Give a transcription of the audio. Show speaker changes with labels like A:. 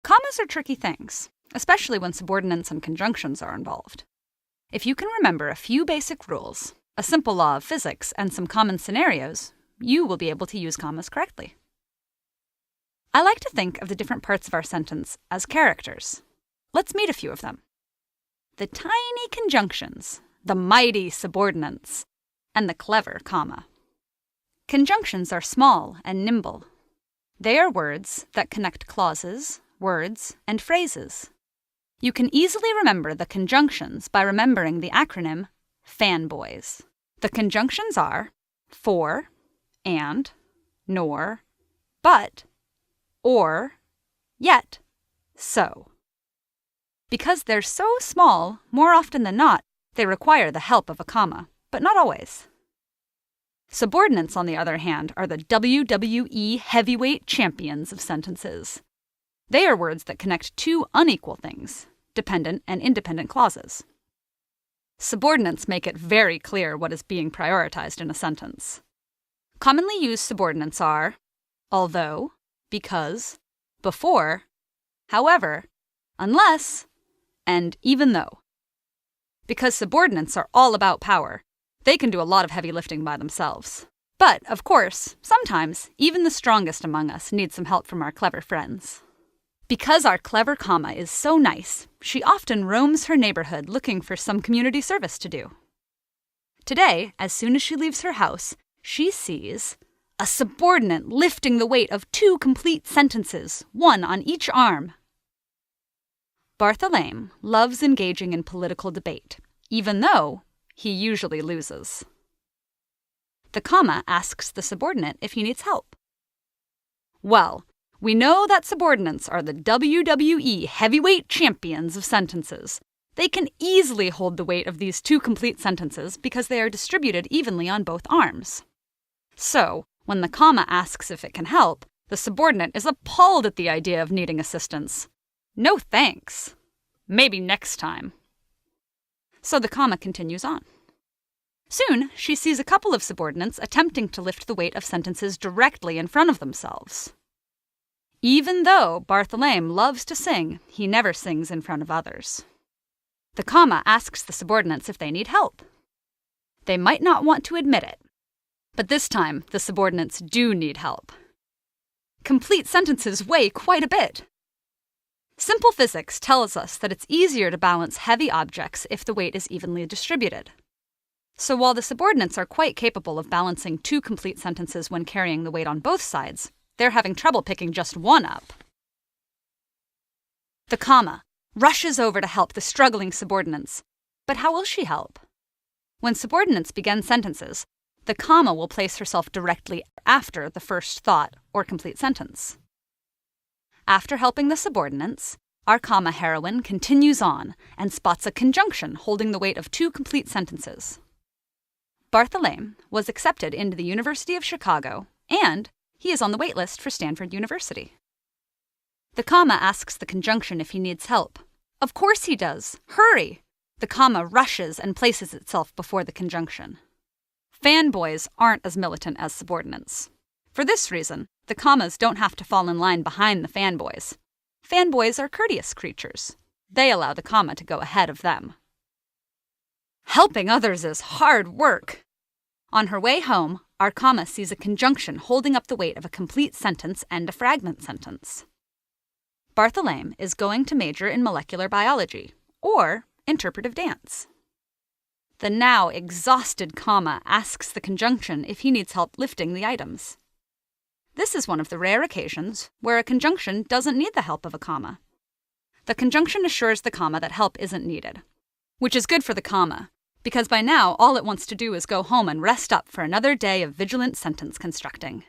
A: Commas are tricky things, especially when subordinates and conjunctions are involved. If you can remember a few basic rules, a simple law of physics, and some common scenarios, you will be able to use commas correctly. I like to think of the different parts of our sentence as characters. Let's meet a few of them. The tiny conjunctions, the mighty subordinates, and the clever comma. Conjunctions are small and nimble. They are words that connect clauses, words, and phrases. You can easily remember the conjunctions by remembering the acronym FANBOYS. The conjunctions are for, and, nor, but, or, yet, so. Because they're so small, more often than not, they require the help of a comma, but not always. Subordinates, on the other hand, are the WWE heavyweight champions of sentences. They are words that connect two unequal things, dependent and independent clauses. Subordinates make it very clear what is being prioritized in a sentence. Commonly used subordinates are although, because, before, however, unless, and even though. Because subordinates are all about power, they can do a lot of heavy lifting by themselves. But, of course, sometimes even the strongest among us need some help from our clever friends. Because our clever comma is so nice, she often roams her neighborhood looking for some community service to do. Today, as soon as she leaves her house, she sees a subordinate lifting the weight of 2 complete sentences, one on each arm. Bartholomew loves engaging in political debate, even though he usually loses. The comma asks the subordinate if he needs help. Well, we know that subordinates are the WWE heavyweight champions of sentences. They can easily hold the weight of these 2 complete sentences because they are distributed evenly on both arms. So, when the comma asks if it can help, the subordinate is appalled at the idea of needing assistance. No thanks. Maybe next time. So the comma continues on. Soon, she sees a couple of subordinates attempting to lift the weight of sentences directly in front of themselves. Even though Bartholomew loves to sing, he never sings in front of others. The comma asks the subordinates if they need help. They might not want to admit it, but this time the subordinates do need help. Complete sentences weigh quite a bit. Simple physics tells us that it's easier to balance heavy objects if the weight is evenly distributed. So while the subordinates are quite capable of balancing 2 complete sentences when carrying the weight on both sides, they're having trouble picking just one up. The comma rushes over to help the struggling subordinates. But how will she help? When subordinates begin sentences, the comma will place herself directly after the first thought or complete sentence. After helping the subordinates, our comma heroine continues on and spots a conjunction holding the weight of 2 complete sentences. Bartholomew was accepted into the University of Chicago, and he is on the wait list for Stanford University. The comma asks the conjunction if he needs help. Of course he does. Hurry! The comma rushes and places itself before the conjunction. Fanboys aren't as militant as subordinates. For this reason, the commas don't have to fall in line behind the fanboys. Fanboys are courteous creatures. They allow the comma to go ahead of them. Helping others is hard work. On her way home, our comma sees a conjunction holding up the weight of a complete sentence and a fragment sentence. Bartholomew is going to major in molecular biology, or interpretive dance. The now exhausted comma asks the conjunction if he needs help lifting the items. This is one of the rare occasions where a conjunction doesn't need the help of a comma. The conjunction assures the comma that help isn't needed, which is good for the comma, because by now all it wants to do is go home and rest up for another day of vigilant sentence constructing.